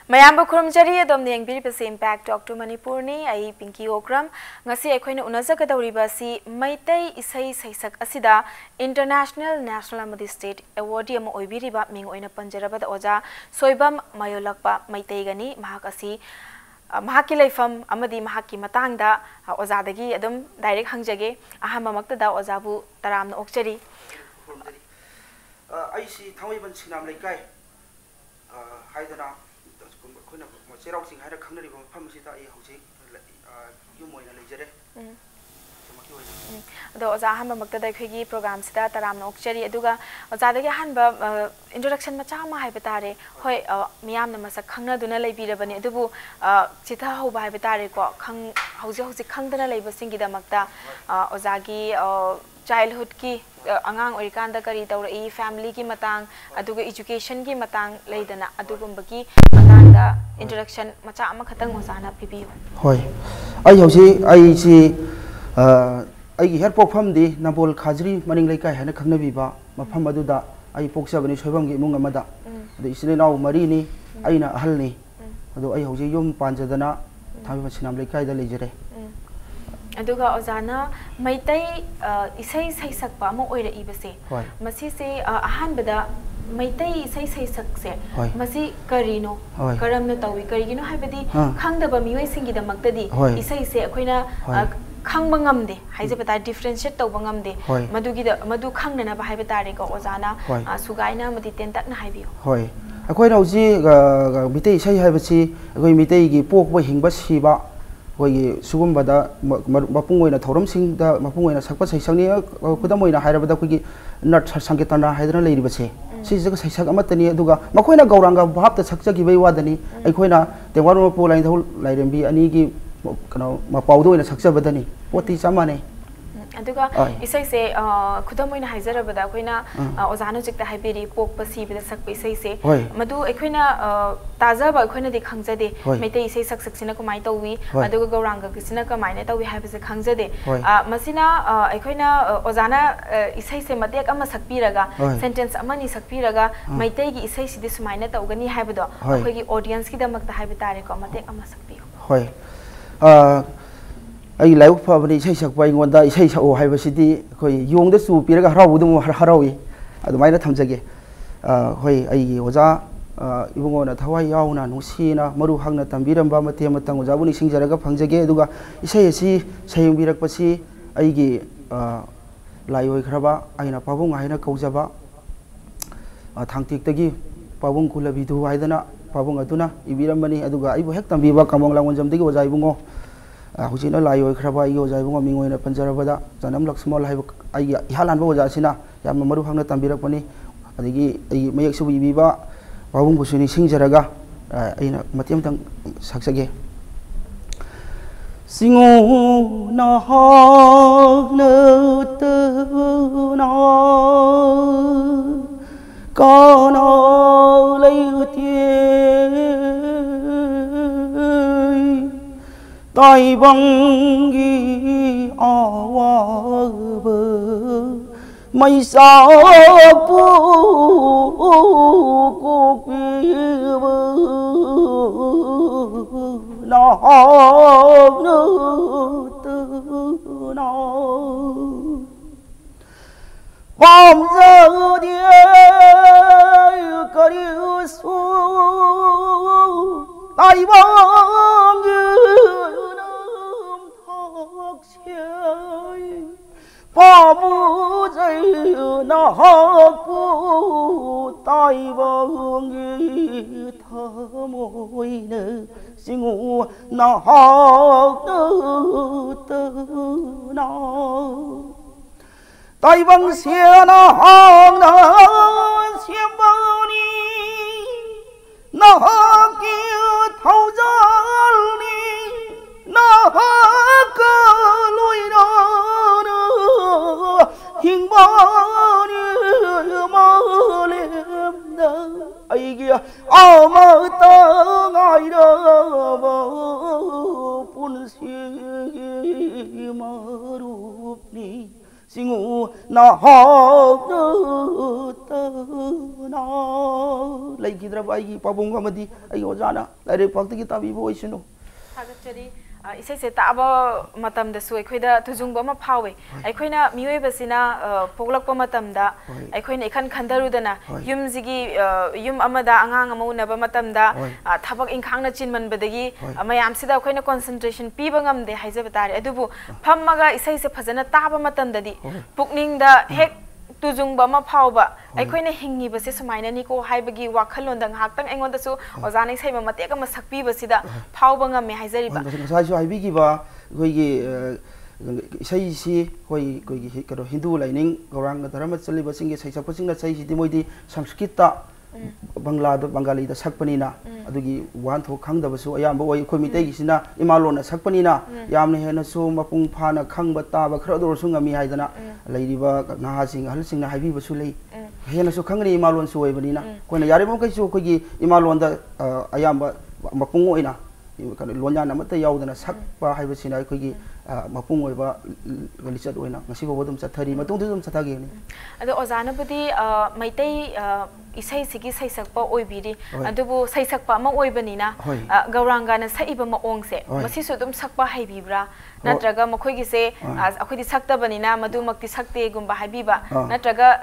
Mayamba Kurumjari adom yengbiribasi Impact Talk to Manipur ni ai Pinky Okram ngasi aikoina unazakadawriba si Maitai Isai Saisak asida International National amadi State Award ama oibiriba ming oina panjarabada oja Soibam Mayolakpa Maitai gani mahak asi mahaki laifam amadi mahaki matangda ozadagi adom direct hangjage ahamba maktada ozabu taramna okchari aisi thawaiban sinam laikai haidana ꯆꯩꯔꯥꯎꯆꯤꯡ ꯍꯥꯏꯔ ꯈꯪꯅꯔꯤꯕ ꯃꯐꯝ ꯑꯁꯤꯗ ꯑꯩ ꯍꯧꯖꯤꯛ ꯌꯨꯝ ꯑꯣꯏꯅ ꯂꯩꯖꯔꯦ ꯑꯗꯣ ꯑꯣꯖꯥ ꯑꯍꯥꯟꯕ ꯃꯛꯇꯗ ꯑꯩꯈꯣꯏꯒꯤ ꯄ꯭ꯔꯣꯒ꯭ꯔꯥꯝꯁꯤꯗ ꯇꯔꯥꯝꯅ ꯑꯣꯛꯆꯔꯤ ꯑꯗꯨꯒ ꯑꯣꯖꯥꯗꯒꯤ ꯑꯍꯥꯟꯕ ꯏꯟꯇ꯭ꯔꯣꯗꯛꯁꯟ ꯃꯆꯥ ꯑꯃ ꯍꯥꯏꯕ ꯇꯥꯔꯦ ꯍꯣꯏ ꯃꯤꯌꯥꯝꯅ ꯃꯁꯛ ꯈꯪꯅꯗꯨꯅ ꯂꯩꯕꯤꯔꯕꯅꯤ ꯑꯗꯨꯕꯨ ꯆꯤꯊꯍꯧꯕ ꯍꯥꯏꯕ ꯇꯥꯔꯦꯀꯣ ꯍꯧꯖꯤꯛ ꯍꯧꯖꯤꯛ ꯈꯪꯗꯅ ꯂꯩꯕꯁꯤꯡꯒꯤꯗꯃꯛꯇ ꯑꯣꯖꯥꯒꯤ childhood ki angang orikanda kari taurai family ki matang aduga education ki matang leidana adugumbaki matangda introduction macha ama khatang ozana pibiyu hoi ai hosi ai si ai gi her pokpham di nabol khajri maning leikai hana khangna biba mafam aduda ai poksabani soibam gi imung amada adu isine naw mari ni aina ahal ni adu ai hosi yum panjadana thabi machinam leikai da leijare aduga ozana maitai isai saisakpa ama oira ibase masi se ahan bada maitai isai saisak se masi karino karamna tawi karigino haibadi khangdaba miwai singi da maktadi isai se akoina khangba ngamde haijabata differentiate tawba ngamde madugi da madu khangnana ba haiba tare ko ozana sugaina madi tentak na haibiyo hoi akoina uji mitai isai haibasi akoi mitai gi pokba hingba siba होगी सुगुम्बदा मपुंगोइना थौरमसिंगदा मपुंगोइना सकपा सैसंगनि खुदमोइना हायरबदा खुगी नट संकेतना हायदना लेरिबसे सिजग सैसग अमतनी अदुगा मखोइना Gauranga भाबता सकजगिबै वादनी अखोइना तेवार मपो line थौ लाइरेंबी अनिगी कनो मपाउदोइना सकजबदनी पोती चमाने aduga isai se khudamoina haijarabada akoina ozano jikta haibiri pokpa sibida sakpa isai se madu akoina tajaba akoina de khangjade meitai isai saksaksina kamai tawi aduga gauranga kisina kamai na tawi haibase khangjade masina akoina ozana isai se matek ama sakpiraga sentence amani sakpiraga meitai gi isai sidi sumaina tawgani haibado akoigi audience ki damakta haibitare ko matek ama sakpiyo hoi ai lai fabani sei sakpai ngonda sei sa o haibasidi khoi yongda su piraga haraudum harawi adumaina thamjage hoi ai oja ibungona thawai yauna nusina maru hangna tambiramba mate matang oja buni singjaraga phangjage aduga isei asi sayungbirakpasi aigi lai oi khraba aina pabung aina kaujaba thangtiktagi pabung kulabidu aidana pabung aduna ibirambani aduga aibu hek tambiba kamong langonjamdagi oja ibungo हुजिना लायो खरबा यो जायबो मिंगोइना पंजरबदा जनम Lakshman HYBE आई इहालानबो जासिना याम मरु हांगना तंबिरकपनि अदिगी आई मयक सुबु इबिबा बाबुंग बुसुनि सिंजरगा आइना मतियम तंग सक्सगे सिंगो ना हागना तना काना लैउतिए ताइबंगी आवाब मैसापू को पीब नागना palm दिए करिसु ताइबंगी पामु जैना हापु ताइबंगी थमोइने सिंगु नागना ताइबंग सेना हांगना सेमबनी नाहाकी थौजालनी नाहाकलुइना हिंबानी मालेमदा आइगी आमता गाइरबा पुनसी मारूपनी सिंगु नाहागतना लेखिद्रबा आइगी पाबुंग अमदी आई ओजाना लाइरे पाक्तगी ताबीबो ओइसनो थागतरी इसे से ताबा मतम दसु अखोइदा तुजुंग बमा फावे अखोइना मियोय बसिना पोगलक मतम दा अखोइना इखन खंदरुदना युम जिगी युम अमदा अंगांग अमौनबा मतम दा थबक इंखांगना चिनमन बदगी मयाम सिदा अखोइना कंसंट्रेशन पीबा ngamde हाइजब तारे अदुबु फमगा इसे से फजना ताबा मतम ददी पुकनिंग दा हेक तुजुंग बमा फावबा अखोइना हिंगी बसे सुमाइना निको हाइबगी वाखलों दंग हाक्तंग एंगोंदसु ओजाने सैबा मतेक अमा सक्पी बसिदा फावबा ngame हाइजरिबा साइसु हाइबिगिबा कोइगी सैसी कोइगी करो हिंदू लाइनिंग गौरांग धर्म चलिबा सिंगे सैसपसिंगना सैसिदि मोइदि संस्कृतता बंगला बंगाली दा सकपनिना अदुगी वान थो खंगदबसु अयाम बो कोइ मितेगिसिना इमालोना सकपनिना यामने हेनसु मपुंग फाना खंगबा ताबा खरदोरसु ngami हाइदना लैरिबा नाहासिंग हलसिंगना हाइबिबसु लै हेनसु खंगनि इमालोन सु ओइबनिना कोइना यारिबो कैसु कोइगी इमालोन दा अयाम मपुंग ओइना कनो लोन्यान अमता याउदना सकपा हाइबसिना कोइगी मपुंग ओइबा लिचत ओइना ngasi bo dum chathari matung dum chathagi ni ado ozana budi maitai isai sigi sai sakpa oibiri adubu sai sakpa ma oibanina gauranga na saiba ma ongse masi su dum sakpa haibibra natraga makhoi gi se akhoi di sakta banina madu makti sakte gumba haibiba natraga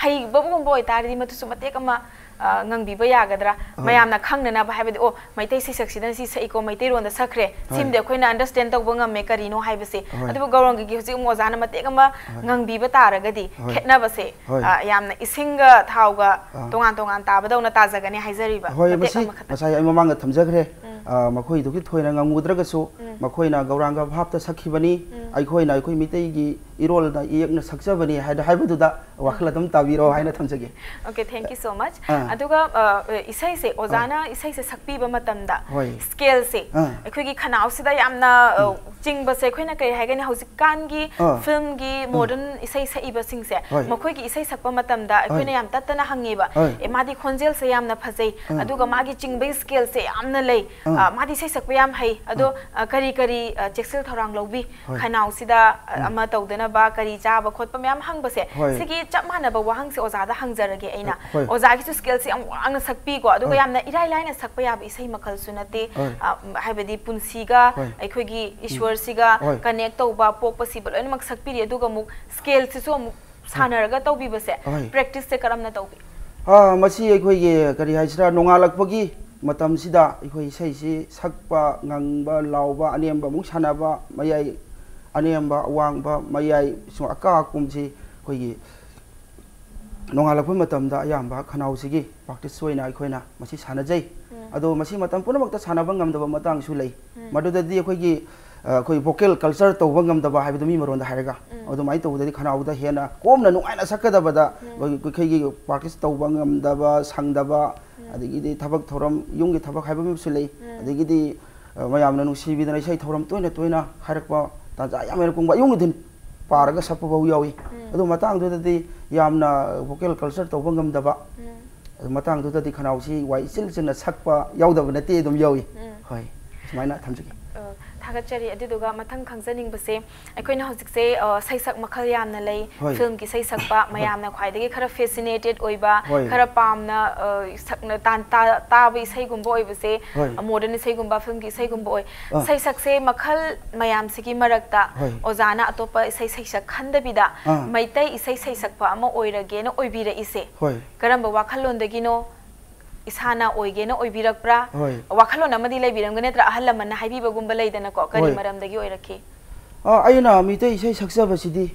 hai babum boy tari matu su mate kama ngangbibba yagadra mayamna khangnana ba haibadi o maitai sai saksidan si sai ko maitai ronda sakre simde khoina understand tawba ngamme karino haibase adubu gaurang gi hoji mozana mate kama ngangbibba taragadi khetna base yamna isinga thauga tongan tongan tabadawna tajagani haizariba hoi basi masai ai mamanga thamjagre makhoi duki thoina ngangudragasu makhoi na gauranga bhapta sakhibani ai khoi na khoi mitai gi irol da yekna sakjabani haida haibaduda wakhaladam tabiro haina thamjage okay thank you so much aduga isai se ozana isai se sakpiba matamda scale se akhoi gi khanau sida yamna chingba se khoina kai haigani hausi kan gi film gi modern isai se iba sing se makhoi gi isai sakpa matamda akhoi na yam tatana hangiba e madi khonjel se yamna phajai aduga magi chingbai scale se yamna lei madi sai sakpa yam hai ado kari kari cheksel thorang lobi khanau sida ama tawdana ba kari cha ba khotpa myam hangba se sigi chapmana ba wahang se oza da hangjarage aina oza gi skill se ang sakpi ko aduga yamna irai laina sakpa ya isai makhal sunate haibadi punsiga akhoi gi ishwar siga connect tawba pokpa si bal mak sakpi ri aduga muk scale se so sanaraga tawbi base practice se karamna tawbi masi akhoi gi kari haisra nongalakpagi matam sida akhoi sai si sakpa ngangba lauba anemba muk sanaba mayai anemba awangba mayai so aka kumji akhoi nongalakpa matamda ayamba khanau sigi practice soina akhoi na masi sanajai ado masi matam punamakta sanaba ngamdaba matang su lei madudadi akhoi gi koi vocal culture to bangam da ba haibu mi maron da haiga ado mai to da khana uda hena komna nuaina sakada bada koi gi practice to bangam da ba sang da ba adigi di thabak thoram yungi thabak haibu mi su lei adigi di mayamna nu sibi da sai thoram toina toina harakpa ta ja yamena kungba yungi din paraga sappa bau yawi ado matang do da di yamna vocal culture to bangam da ba matang do da di khana usi wai sil sil na sakpa yaw da ba na te dum yawi hoi sumaina thamjigi थागतचरी अदुदुगा मथंग खंगजनिंग बसे अखोइना हजिक से सैसक मखल यामना लई film की सैसकपा मयामना ख्वाइदगी खरा fascinated ओइबा खरा पामना सकना तान ताब इसैगुंबो ओइबसे modern इसैगुंबा film की इसैगुंबो ओइ सैसक से मखल मयाम सिगी मरकता ओजाना अतोपा इसै सैसक खंदबिदा मैतै इसै सैसकपा अमा ओइरगेना ओइबिरा इसे Karamba वाखलोंदगिनो isana oigena oibirapra wakhalo namadi leibiramgane tra ahallamana haibiba gumba leidana ko kari maramdagi oiraki aina mitei sei saksaba sidi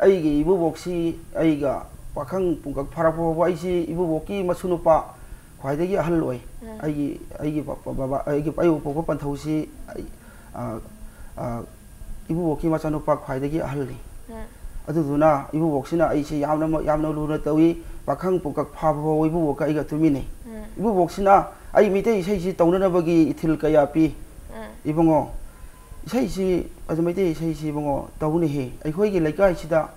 aigi ibu boksi aiga pakhang pungkak pharapho aisi ibu boki masunupa khwaidagi ahal oi aigi baba aigi ayu popo panthausi ibu boki masanupa khwaidagi ahal ni aduduna ibu boksina aisi yamna luna tawi pakhang pungkak pharapho ibu boka aiga tumini ibu boksina ai mitei sei si taunana bagi ithil kaya pi ibongo sei si azumaitei sei si bongo tauni he ai khoi gi laikai sida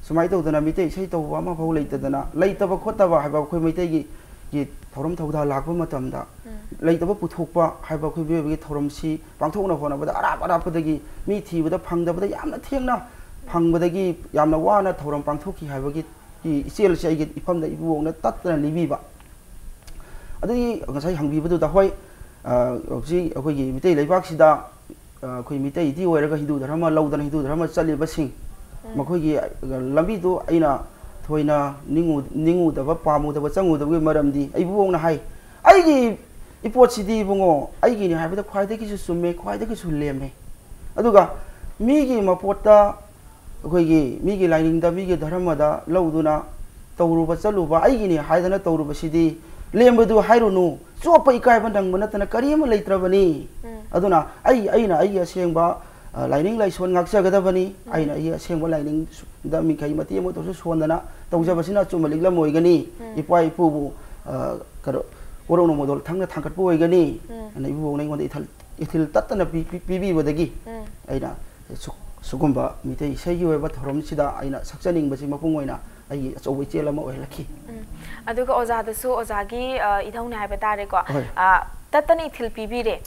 sumai tawdana mitei sei tawba ma phau leitadana leitaba khotaba haba khoi mitei gi thorom thauda lakba matamda leitaba puthokpa haba khoi be thorom si pangthokna hona bada arap padagi mi thibada phangdabada yamna thengna phangbadagi yamna wana thorom pangthokki haba gi ichel sei gi ifamda ibu bongna tatna libiba ꯑꯗꯒꯤ ꯉꯁꯥꯏ ꯍꯪꯕꯤꯕꯗꯨꯗ ꯍꯣꯏ ꯍꯧꯖꯤꯛ ꯑꯩꯈꯣꯏꯒꯤ ꯃꯤꯇꯩ ꯂꯩꯕꯥꯛꯁꯤꯗ ꯑꯩꯈꯣꯏ ꯃꯤꯇꯩꯗꯤ ꯑꯣꯏꯔꯒ ꯍꯤꯟꯗꯨ ꯙꯔꯃ ꯂꯧꯗꯅ ꯍꯤꯟꯗꯨ ꯙꯔꯃ ꯆꯠꯂꯤꯕꯁꯤꯡ ꯃꯈꯣꯏꯒꯤ ꯂꯝꯕꯤꯗꯨ ꯑꯩꯅ ꯊꯣꯏꯅ ꯅꯤꯡꯉꯨꯗꯕ ꯄꯥꯝꯃꯨꯗꯕ ꯆꯪꯉꯨꯗꯕꯒꯤ ꯃꯔꯝꯗꯤ ꯑꯩꯕꯨꯅ ꯍꯥꯏ ꯑꯩꯒꯤ ꯏꯄꯣꯠꯁꯤꯗꯤ ꯏꯕꯨꯡꯉꯣ ꯑꯩꯒꯤꯅꯤ ꯍꯥꯏꯕꯗ ꯈ꯭ꯋꯥꯏꯗꯒꯤꯁꯨ ꯆꯨꯝꯃꯦ ꯈ꯭ꯋꯥꯏꯗꯒꯤꯁꯨ ꯂꯦꯝꯃꯦ ꯑꯗꯨꯒ ꯃꯤꯒꯤ ꯃꯄꯣꯠꯇ ꯑꯩꯈꯣꯏꯒꯤ ꯃꯤꯒꯤ ꯂꯥꯏꯅꯤꯡꯗ ꯃꯤꯒꯤ ꯙꯔꯃꯗ ꯂꯧꯗꯨꯅ ꯇꯧꯔꯨꯕ ꯆꯠꯂꯨꯕ ꯑꯩꯒꯤꯅꯤ ꯍꯥꯏꯗꯅ ꯇꯧꯔꯨꯕꯁꯤꯗꯤ ꯂꯦꯝꯕꯗꯨ ꯍꯥꯏꯔꯨꯅꯨ ꯆꯣꯞꯄ ꯏꯀꯥꯏꯕ ꯅꯪꯕ ꯅꯠꯇꯅ ꯀꯔꯤ ꯑꯃ ꯂꯩꯇ꯭ꯔꯕꯅꯤ ꯑꯗꯨꯅ ꯑꯩꯅ ꯑꯩꯒꯤ ꯑꯁꯦꯡꯕ ꯂꯥꯏꯅꯤꯡ ꯂꯥꯏꯁꯣꯟ ꯉꯥꯛꯆꯒꯗꯕꯅꯤ ꯑꯩꯅ ꯑꯩꯒꯤ ꯑꯁꯦꯡꯕ ꯂꯥꯏꯅꯤꯡꯗ ꯃꯤꯈꯩ ꯃꯇꯦꯡ ꯑꯃ ꯇꯧꯁꯨ ꯁꯣꯟꯗꯅ ꯇꯧꯖꯕꯁꯤꯅ ꯑꯆꯨꯝꯕ ꯂꯤꯛꯂꯝ ꯑꯣꯏꯒꯅꯤ ꯏꯄꯥ ꯏꯄꯨꯕꯨ ꯀꯣꯔꯧꯅ ꯃꯣꯗꯣꯜ ꯊꯪꯅ ꯊꯥꯡꯒꯠꯄ ꯑꯣꯏꯒꯅꯤ ꯑꯩꯅ ꯏꯕꯨꯕꯣꯛꯅ ꯑꯩꯉꯣꯟꯗ ꯏꯊꯤꯜ ꯇꯠꯇꯅ ꯄꯤꯕꯤꯕꯗꯒꯤ ꯑꯩꯅ ꯁꯨꯒꯨꯝꯕ ꯃꯤꯇꯩ ꯏꯁꯩꯒꯤ ꯑꯣꯏꯕ ꯊꯧꯔꯝꯁꯤꯗ ꯑꯩꯅ ꯁꯛꯆꯅꯤꯡꯕꯁꯤ ꯃꯄꯨꯡ ꯑꯣꯏꯅ ꯑꯩꯒꯤ ꯑꯆꯧꯕ ꯏꯆꯦꯜ ꯑꯃ ꯑꯣꯏꯍꯜꯂꯛꯈꯤ ꯑꯗꯨꯒ ꯑꯣꯖꯥꯗꯁꯨ ꯑꯣꯖꯥꯒꯤ ꯏꯙꯧꯅꯦ ꯍꯥꯏꯕ ꯇꯥꯔꯦꯀꯣ ꯇꯠꯇꯅ ꯏꯊꯤꯜ ꯄꯤꯕꯤꯔꯦ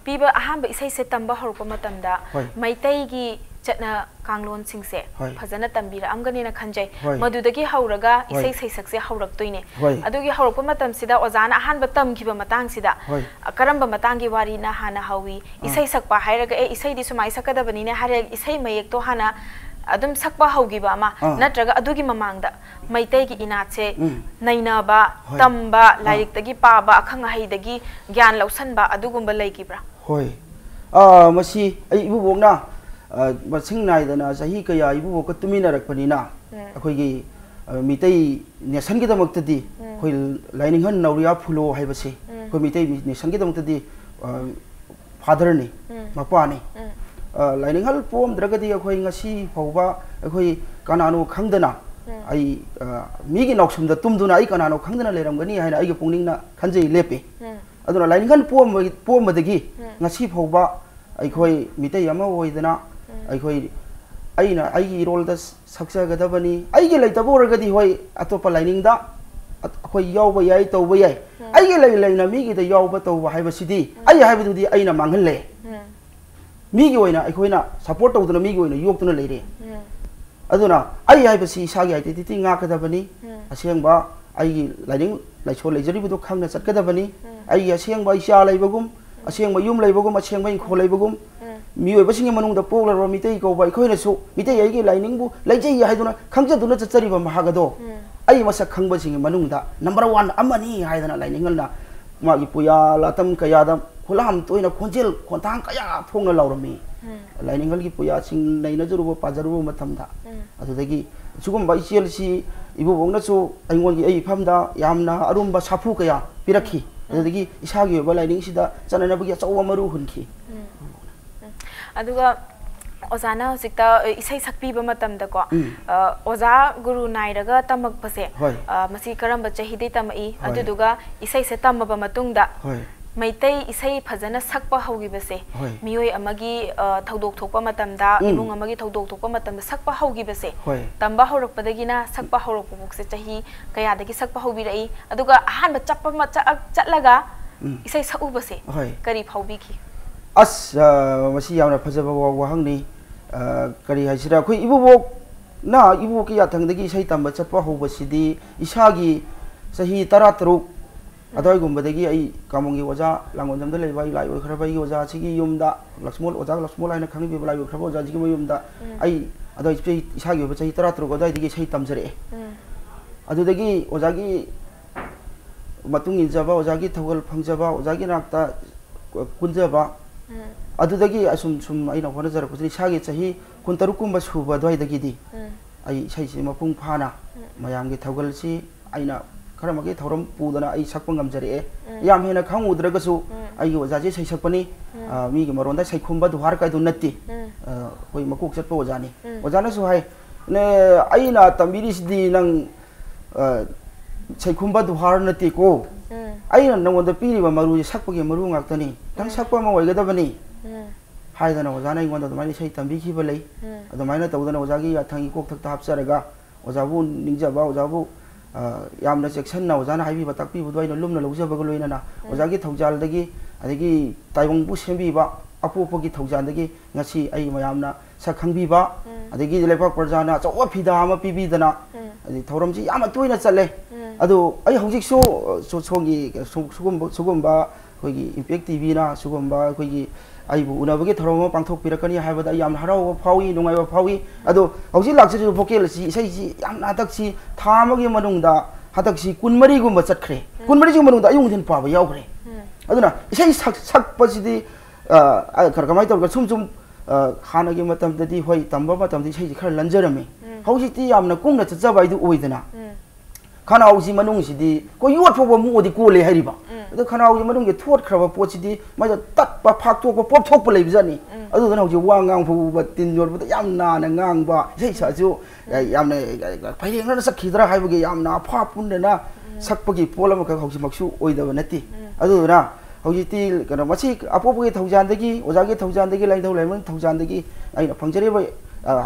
ꯄꯤꯕ ꯑꯍꯥꯟꯕ ꯏꯁꯩꯁꯦ ꯇꯝꯕ ꯍꯧꯔꯛꯄ ꯃꯇꯝꯗ ꯃꯩꯇꯩꯒꯤ ꯆꯠꯅ ꯀꯥꯡꯂꯣꯟꯁꯤꯡꯁꯦ ꯐꯖꯅ ꯇꯝꯕꯤꯔꯛꯑꯝꯒꯅꯤꯅ ꯈꯟꯖꯩ ꯃꯗꯨꯗꯒꯤ ꯍꯧꯔꯒ ꯏꯁꯩ ꯁꯩꯁꯛꯁꯦ ꯍꯧꯔꯛꯇꯣꯏꯅꯦ ꯑꯗꯨꯒꯤ ꯍꯧꯔꯛꯄ ꯃꯇꯝꯁꯤꯗ ꯑꯣꯖꯥꯅ ꯑꯍꯥꯟꯕ ꯇꯝꯈꯤꯕ ꯃꯇꯥꯡꯁꯤda ꯀꯔꯝꯕ ꯃꯇꯥꯡꯒꯤ ꯋꯥꯔꯤꯅ ꯍꯥꯟꯅ ꯍꯧꯋꯤ ꯏꯁꯩ ꯁꯛꯄ ꯍꯥꯏꯔꯒ ꯏꯁꯩꯗꯤ ꯁꯨꯃꯥꯏ ꯁꯛꯀꯗꯕꯅꯤꯅꯦ ꯍꯥꯏꯔꯒ ꯏꯁꯩ ꯃꯌꯦꯛꯇꯣ ꯍꯥꯟꯅ ꯑꯗꯨꯝ ꯁꯛꯄ ꯍꯧꯈꯤꯕ ꯑꯃ ꯅꯠꯇ꯭ꯔꯒ ꯑꯗꯨꯒꯤ ꯃꯃꯥꯡꯗ ꯃꯩꯇꯩꯒꯤ ꯏꯅꯥꯠꯁꯦ ꯅꯩꯅꯕ ꯇꯝꯕ ꯂꯥꯏꯔꯤꯛꯇꯒꯤ ꯄꯥꯕ ꯑꯈꯪ ꯑꯍꯩꯗꯒꯤ ꯒ꯭ꯌꯥꯟ ꯂꯧꯁꯟꯕ ꯑꯗꯨꯒꯨꯝꯕ ꯂꯩꯈꯤꯕ꯭ꯔꯥ ꯍꯣꯏ ꯃꯁꯤ ꯑꯩ ꯏꯕꯨꯕꯣꯛꯅ ꯃꯁꯤꯡ ꯅꯥꯏꯗꯅ ꯆꯍꯤ ꯀꯌꯥ 이부ꯕꯣꯛꯀ ꯇꯨꯃꯤꯟꯅꯔꯛꯄꯅꯤꯅ ꯑꯩꯈꯣꯏꯒꯤ ꯃꯤꯇꯩ ꯅꯦꯁꯟꯒꯤꯗꯃꯛꯇꯗꯤ ꯑꯩꯈꯣꯏ ꯂꯥꯏꯅꯤꯡꯍꯟ ꯅꯧꯔꯤꯌꯥ ꯐꯨꯂꯣ ꯍꯥꯏꯕꯁꯤ ꯑꯩꯈꯣꯏ ꯃꯤꯇꯩ ꯅꯦꯁꯟꯒꯤꯗꯃꯛꯇꯗꯤ ꯐꯥꯗꯔꯅꯤ ꯃꯄꯥꯅꯤ ꯂꯥꯏꯅꯤꯡꯍꯜ ꯄꯣꯝꯗ꯭ꯔꯒꯗꯤ ꯑꯩꯈꯣꯏ ꯉꯁꯤ ꯐꯥꯎꯕ ꯑꯩꯈꯣꯏ ꯀꯅꯥꯅꯣ ꯈꯪꯗꯅ ꯑꯩ ꯃꯤꯒꯤ ꯅꯥꯎꯁꯨꯝꯗ ꯇꯨꯝꯗꯨꯅ ꯑꯩ ꯀꯅꯥꯅꯣ ꯈꯪꯗꯅ ꯂꯩꯔꯝꯒꯅꯤ ꯍꯥꯏꯅ ꯑꯩꯒꯤ ꯄꯨꯛꯅꯤꯡꯅ ꯈꯟꯖꯩ ꯂꯦꯞꯄꯤ ꯑꯗꯨꯅ ꯂꯥꯏꯅꯤꯡꯍꯜ ꯄꯣꯝꯕꯗꯒꯤ ꯉꯁꯤ ꯐꯥꯎꯕ ꯑꯩꯈꯣꯏ ꯃꯤꯇꯩ ꯑꯃ ꯑꯣꯏꯗꯅ ꯑꯩꯈꯣꯏ ꯑꯩꯅ ꯑꯩꯒꯤ ꯏꯔꯣꯜꯗ ꯁꯛꯆꯒꯗꯕꯅꯤ ꯑꯩꯒꯤ ꯂꯩꯇꯕ ꯑꯣꯏꯔꯒꯗꯤ ꯍꯣꯏ ꯑꯇꯣꯞꯄ ꯂꯥꯏꯅꯤꯡꯗ ꯑꯩꯈꯣꯏ ꯌꯥꯎꯕ ꯌꯥꯏ ꯇꯧꯕ ꯌꯥꯏ ꯑꯩꯒꯤ ꯂꯩꯅ ꯃꯤꯒꯤꯗ ꯌꯥꯎꯕ ꯇꯧꯕ ꯍꯥꯏꯕꯁꯤꯗꯤ ꯑꯩ ꯍꯥꯏꯕꯗꯨꯗꯤ ꯑꯩꯅ ꯃꯥꯡꯍꯜꯂꯦ ꯃꯤꯒꯤ ꯑꯣꯏꯅ ꯑꯩꯈꯣꯏꯅ ꯁꯄꯣꯔꯠ ꯇꯧꯗꯨꯅ ꯃꯤꯒꯤ ꯑꯣꯏꯅ ꯌꯣꯛꯇꯨꯅ ꯂꯩꯔꯦ ꯑꯗꯨꯅ ꯑꯩ ꯍꯥꯏꯕꯁꯤ ꯏꯁꯥꯒꯤ ꯑꯥꯏꯗꯦꯟꯇꯤꯇꯤ ꯉꯥꯛꯀꯗꯕꯅꯤ ꯑꯁꯦꯡꯕ ꯑꯩꯒꯤ ꯂꯥꯏꯅꯤꯡ ꯂꯥꯏꯁꯣꯟ ꯂꯩꯖꯔꯤꯕꯗꯨ ꯈꯪꯅ ꯆꯠꯀꯗꯕꯅꯤ ꯑꯩꯒꯤ ꯑꯁꯦꯡꯕ ꯏꯆꯥ ꯂꯩꯕꯒꯨꯝ ꯑꯁꯦꯡꯕ ꯌꯨꯝ ꯂꯩꯕꯒꯨꯝ ꯑꯁꯦꯡꯕ ꯏꯪꯈꯣꯜ ꯂꯩꯕꯒꯨꯝ ꯃꯤꯑꯣꯏꯕꯁꯤꯡꯒꯤ ꯃꯅꯨꯡꯗ ꯄꯣꯛꯂꯕ ꯃꯤꯇꯩ ꯀꯧꯕ ꯑꯩꯈꯣꯏꯅꯁꯨ ꯃꯤꯇꯩ ꯑꯩꯒꯤ ꯂꯥꯏꯅꯤꯡꯕꯨ ꯂꯩꯖꯩ ꯍꯥꯏꯗꯨꯅ ꯈꯪꯖꯗꯨꯅ ꯆꯠꯆꯔꯤꯕ ꯃꯍꯥꯛ ꯑꯗꯣ ꯑꯩ ꯃꯁꯛ ꯈꯪꯕꯁꯤꯡꯒꯤ ꯃꯅꯨꯡꯗ ꯅꯝꯕꯔ 1 ꯑꯃꯅꯤ ꯍꯥꯏꯗꯅ ꯂꯥꯏꯅꯤꯡꯍꯜꯅ ꯃꯥꯒꯤ ꯄꯨꯌꯥ ꯂꯥꯇꯝ ꯀꯌꯥꯗ ꯈꯨꯂꯥꯝ ꯇꯣꯏꯅ ꯈꯣꯟꯖꯦꯜ ꯈꯣꯟꯊꯥꯡ ꯀꯌꯥ ꯊꯣꯛꯅ ꯂꯥꯎꯔꯝꯃꯤ ꯂꯥꯏꯅꯤꯡꯍꯜꯒꯤ ꯄꯨꯌꯥꯁꯤꯡ ꯅꯩꯅꯖꯔꯨꯕ ꯄꯥꯖꯔꯨꯕ ꯃꯇꯝꯗ ꯑꯗꯨꯗꯒꯤ ꯁꯤꯒꯨꯝꯕ ꯏꯆꯦꯜꯁꯤ ꯏꯕꯨꯕꯣꯛꯅꯁꯨ ꯑꯩꯉꯣꯟꯒꯤ ꯑꯩ ꯏꯐꯝꯗ ꯌꯥꯝꯅ ꯑꯔꯨꯝꯕ ꯁꯥꯐꯨ ꯀꯌꯥ ꯄꯤꯔꯛꯈꯤ ꯑꯗꯨꯗꯒꯤ ꯏꯁꯥꯒꯤ ꯑꯣꯏꯕ ꯂꯥꯏꯅꯤꯡꯁꯤꯗ ꯆꯠꯅꯅꯕꯒꯤ ꯑꯆꯧꯕ ꯃꯔꯨ ꯍꯨꯟꯈꯤ ꯑꯗꯨꯒ ꯑꯣꯖꯥꯅ ꯍꯧꯖꯤꯛꯇ ꯏꯁꯩ ꯁꯛꯄꯤꯕ ꯃꯇꯝꯗꯀꯣ ꯑꯣꯖꯥ ꯒꯨꯔꯨ ꯅꯥꯏꯔꯒ ꯇꯝꯃꯛꯄꯁꯦ ꯃꯁꯤ ꯀꯔꯝꯕ ꯆꯍꯤꯗꯩ ꯇꯝꯃꯛꯏ ꯑꯗꯨꯗꯨꯒ ꯏꯁꯩꯁꯦ ꯇꯝꯃꯕ ꯃꯇꯨꯡꯗ ꯃꯩꯇꯩ ꯏꯁꯩ ꯐꯖꯅ ꯁꯛꯄ ꯍꯧꯈꯤꯕꯁꯦ ꯃꯤꯑꯣꯏ ꯑꯃꯒꯤ ꯊꯧꯗꯣꯛ ꯊꯣꯛꯄ ꯃꯇꯝꯗ ꯏꯃꯨꯡ ꯑꯃꯒꯤ ꯊꯧꯗꯣꯛ ꯊꯣꯛꯄ ꯃꯇꯝꯗ ꯁꯛꯄ ꯍꯧꯈꯤꯕꯁꯦ ꯇꯝꯕ ꯍꯧꯔꯛꯄꯗꯒꯤꯅ ꯁꯛꯄ ꯍꯧꯔꯛꯄꯐꯥꯎꯁꯦ ꯆꯍꯤ ꯀꯌꯥꯗꯒꯤ ꯁꯛꯄ ꯍꯧꯕꯤꯔꯛꯏ ꯑꯗꯨꯒ ꯑꯍꯥꯟꯕ ꯆꯠꯂꯒ ꯏꯁꯩ ꯁꯛꯎꯕꯁꯦ ꯀꯔꯤ ꯐꯥꯎꯕꯤꯈꯤ ꯑꯁ ꯃꯁꯤ ꯌꯥꯝꯅ ꯐꯖꯕ ꯋꯥꯍꯪꯅꯤ ꯀꯔꯤ ꯍꯥꯏꯁꯤꯔꯥ ꯑꯩꯈꯣꯏ 이부ꯕꯣꯛꯀꯤ ꯌꯥꯊꯪꯗꯒꯤ ꯏꯁꯩ ꯇꯝꯕ ꯆꯠꯄ ꯍꯧꯕꯁꯤꯗꯤ ꯏꯁꯥꯒꯤ ꯆꯍꯤ 13 ꯑꯗꯨꯋꯥꯏꯒꯨꯝꯕꯗꯒꯤ ꯑꯩ ꯀꯥꯃꯣꯡꯒꯤ ꯑꯣꯖꯥ ꯂꯥꯡꯒꯣꯟꯖꯝꯗ ꯂꯩꯕ ꯑꯩ ꯂꯥꯏ ꯑꯣꯏꯈ꯭ꯔꯕ ꯑꯩꯒꯤ ꯑꯣꯖꯥꯁꯤꯒꯤ ꯌꯨꯝꯗ ꯑꯣꯖꯥ ꯂꯛꯁꯃꯣꯜ ꯍꯥꯏꯅ ꯈꯪꯕꯤꯕ ꯂꯥꯏ ꯑꯣꯏꯈ꯭ꯔꯕ ꯑꯣꯖꯥꯁꯤꯒꯤ ꯃꯌꯨꯝꯗ ꯑꯩ ꯑꯗꯨꯋꯥꯏ ꯏꯁꯥꯒꯤ ꯑꯣꯏꯕ ꯆꯍꯤ 13 ꯑꯗꯨꯋꯥꯏꯗꯒꯤ ꯏꯁꯩ ꯇꯝꯖꯔꯛꯑꯦ ꯑꯗꯨꯗꯒꯤ ꯑꯣꯖꯥꯒꯤ ꯃꯇꯨꯡ ꯏꯟꯖꯕ ꯑꯣꯖꯥꯒꯤ ꯊꯧꯒꯜ ꯐꯪꯖꯕ ꯑꯣꯖꯥꯒꯤ ꯅꯥꯛꯇ ꯀꯨꯟꯖꯕ ꯑꯗꯨꯗꯒꯤ ꯑꯁꯨꯝ ꯑꯩꯅ ꯍꯣꯠꯅꯖꯔꯛꯄꯁꯤꯗ ꯏꯁꯥꯒꯤ ꯆꯍꯤ 16 ꯀꯨꯝꯕ ꯁꯨꯕ ꯑꯗꯨꯋꯥꯏꯗꯒꯤꯗꯤ ꯑꯩ ꯏꯁꯩꯁꯤ ꯃꯄꯨꯡ ꯐꯥꯅ ꯃꯌꯥꯝꯒꯤ ꯊꯧꯒꯜꯁꯤ ꯑꯩꯅ ꯈꯔ ꯃꯈꯩ ꯊꯧꯔꯝ ꯄꯨꯗꯅ ꯑꯩ ꯁꯛꯄ ꯉꯝꯖꯔꯛꯑꯦ ꯌꯥꯝ ꯍꯦꯟꯅ ꯈꯪꯉꯨꯗ꯭ꯔꯒꯁꯨ ꯑꯩꯒꯤ ꯑꯣꯖꯥꯁꯤ ꯏꯁꯩ ꯁꯛꯄꯅꯤ ꯃꯤꯒꯤ ꯃꯔꯣꯟꯗ ꯁꯩꯈꯨꯝꯕ ꯗꯨꯍꯥꯔ ꯀꯥꯏꯗꯨ ꯅꯠꯇꯦ ꯑꯩꯈꯣꯏ ꯃꯀꯣꯛ ꯆꯠꯄ ꯑꯣꯖꯥꯅꯤ ꯑꯣꯖꯥꯅꯁꯨ ꯍꯥꯏ ꯑꯩꯅ ꯇꯝꯕꯤꯔꯤꯁꯤꯗꯤ ꯅꯪ ꯁꯩꯈꯨꯝꯕ ꯗꯨꯍꯥꯔ ꯅꯠꯇꯦꯀꯣ ꯑꯩꯅ ꯅꯉꯣꯟꯗ ꯄꯤꯔꯤꯕ ꯃꯔꯨꯁꯤ ꯁꯛꯄꯒꯤ ꯃꯔꯨ ꯉꯥꯛꯇꯅꯤ ꯅꯪ ꯁꯛꯄ ꯑꯃ ꯑꯣꯏꯒꯗꯕꯅꯤ ꯍꯥꯏꯗꯅ ꯑꯣꯖꯥꯅ ꯑꯩꯉꯣꯟꯗ ꯑꯗꯨꯃꯥꯏꯅ ꯏꯁꯩ ꯇꯝꯕꯤꯈꯤꯕ ꯂꯩ ꯑꯗꯨꯃꯥꯏꯅ ꯇꯧꯗꯅ ꯑꯣꯖꯥꯒꯤ ꯌꯥꯊꯪꯒꯤ ꯀꯣꯛꯊꯛꯇ ꯍꯥꯞꯆꯔꯒ ꯑꯣꯖꯥꯕꯨ ꯅꯤꯡꯖꯕ ꯑꯣꯖꯥꯕꯨ ꯌꯥꯝꯅ ꯆꯦꯛꯁꯟꯅ ꯑꯣꯖꯥꯅ ꯍꯥꯏꯕꯤꯕ ꯇꯥꯛꯄꯤꯕꯗꯨ ꯑꯩꯅ ꯂꯨꯝꯅ ꯂꯧꯖꯕꯒ ꯂꯣꯏꯅꯅ ꯑꯣꯖꯥꯒꯤ ꯊꯧꯖꯥꯜꯗꯒꯤ ꯑꯗꯒꯤ ꯇꯥꯏꯕꯪꯕꯨ ꯁꯦꯝꯕꯤꯕ ꯑꯄꯣꯛꯄꯒꯤ ꯊꯧꯖꯥꯜꯗꯒꯤ ꯉꯁꯤ ꯑꯩ ꯃꯌꯥꯝꯅ ꯁꯛ ꯈꯪꯕꯤꯕ ꯑꯗꯒꯤ ꯂꯩꯕꯥꯛ ꯄ꯭ꯔꯖꯥꯅ ꯑꯆꯧꯕ ꯐꯤꯗꯥ ꯑꯃ ꯄꯤꯕꯤꯗꯅ थौरमजी याम तोइना चले अदो आई हौजिक सोगी सुगुम्बा अखोगी इम्पैक्ट टीवी ना सुगुम्बा अखोगी आइबु उनाबगे थौरम पांथोकपिरकनी हाइबदा याम हराव फावी नुंगाइबा फावी अदो हौजिक लाक्सिरि भोकेल सी इसैजी याम हतक्सी थामगे मनुंगदा हतक्सी 23 गुम्बा चटख्रे 23 गुम्बा मनुंगदा अयुंदिन पाबा यावख्रे अदुना इसै सकपसिदि खरकमाइ तौरगा सुम हानगी मतमददी होय तंबा मतमदि इसै खर लंजरमे हौजिकति यामना कुंगना चजबा इदु ओइदना खनाउजी मनुंगसिदि को योट फोबो मुओदि कोले हारिबा अदु खनाउजी मनुंगे थोट खरबा पोचिदि माइदा तत्पा फाक्तोको पोपथोकपा लेबिजानि अदुदना हौजि वा ngang फोबा तिन योरबदा याम नाना ngang बा इसै साजु यामना फाइरेंगना सकखिदरा हाइबगे यामना फा पुन्नना सकपगी पोलम ख हौजि मक्सु ओइदबा नति अदुना हौजिति कनो मसी अपोपगे थौजानदगी ओजागे थौजानदगी लाइदौ लाइमन थौजानदगी आइना फंजरेबा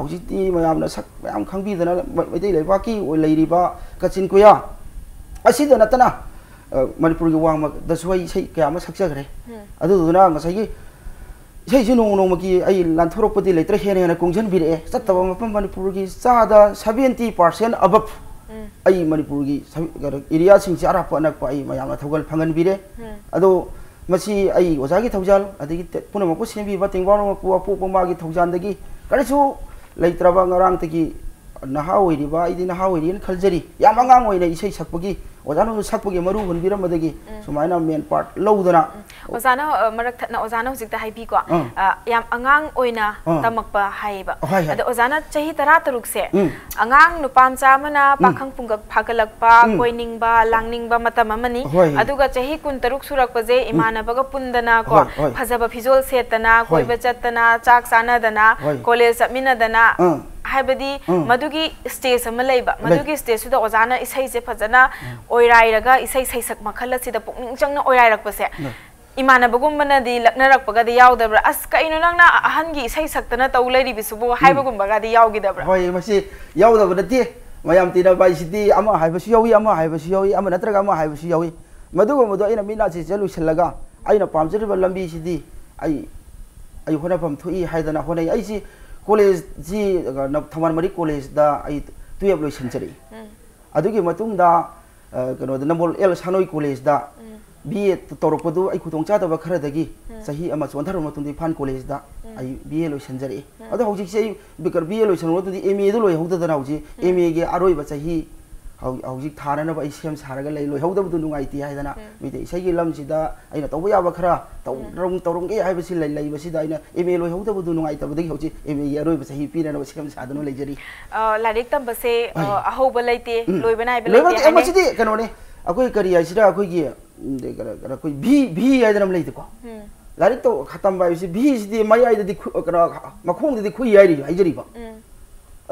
हौजिति मयामना सक मयाम खंगबिदना मैदै लेबाकी ओइ लैरिबा कचिन कुया असिदा नतना मणिपुरगी वांगमा दसुई सै कयामा सकजगरे अदुदुना ngसाइगी सैजु नोंगनोंमगी आई लानथोरकपदि लेत्र हेनेना कुंजन बिरे चतबा मफम मणिपुरगी चादा 70% अबव आई मणिपुरगी एरिया सिंगसे अराप अनकपा आई मयामना थौगल फंगन बिरे अदो मसी आई ओजागी थौजाल अदगी पुनमको सेंबीबा तेंगवानो पुआ पोपो मागी थौजानदगी करिसु लेत्रबा ngaraंगतगी नहा ओइरिबा इदि नहा ओइरिन खलजरी याम अंगांग ओइना इसै सकपगी ओजानो सकपगी मरु हुनबिरमदगी सुमाइना मेन पार्ट लौदना ओजानो मरक थना ओजानो जिकता हाइबी को याम अंगांग ओइना तमकपा हाइबा अद ओजाना चही 13 से अंगांग नुपामचा मना पाखंग पुंगक फागलकपा कोइनिंगबा लांगनिंगबा मतम अमनी अदुगा चही 13 सुरकपजे इमानबगा पुंदना को फजबा फिजोल सेतना कोइबा चतना चाक सानादना कॉलेज सबमिनदना हाइबदी मधुगी स्टेज अमा लैबा मधुगी स्टेज सुदा ओजाना इसै से फजना ओइराइरगा इसै सैसक मखल सिदा पुकनिंग चंगना ओइराइरकपसे इमानबगुम्बनदी लक्नरकपगदी यावदब्रा अस कइनो नंगना अहनगी इसै सक्तना तौ लैरिबिसुबो हाइबगुम्बगादी यावगिदब्रा होय मसी यावदबदती मयाम तिना बाइसिदी अमा हाइबसु यावी अमा हाइबसु यावी अमा नत्रगा अमा हाइबसु यावी मधुगुम्बदो इना मिनाची चलुसलगा आइना पामजरिबा लंबी सिदी आई होनाफम थोई हाइदना होनै आइसी कॉलेज जी थमानमरी कॉलेज दा आई 12 लोइसनचरी अदुगी मतुंगदा कनो नंबोल एल सानोई कॉलेज दा बीए तौरपदु आई खुतोंग चादबा खरदगी सही अमा चोंथार मतुंदी फान कॉलेज दा आई बीए लोइसनजरी अदो हौजिक से बिकर बीए लोइसनवदुदी एमए दु लोइ हौददना हौजि एमए गे आरोइबा सही हौजिक थाननबा आई सेम सारगा लै लोइ हौदबदु नुंगाइति हाइदना मिते इसैगी लमसिदा आइना तौबा याबा खरा तौरंगे हाइबसि लैबसिदा आइना एमए लोइ हौदबदु नुंगाइतबदगी हौजि एमए गे आरोइबा सही पिरनबा सेम सादनु लैजरी लारिक तंबसे अहौबा लैते लोइबना हाइबा लैते मसिदी कनोने अखोइ करी आइसिदा अखोइगी कोई भी आइदनम लैते को लारिक तो खतम बाइसि भी सिदी मायाइदि कनो मखोंदि खुइ आइरि हाइजरिबा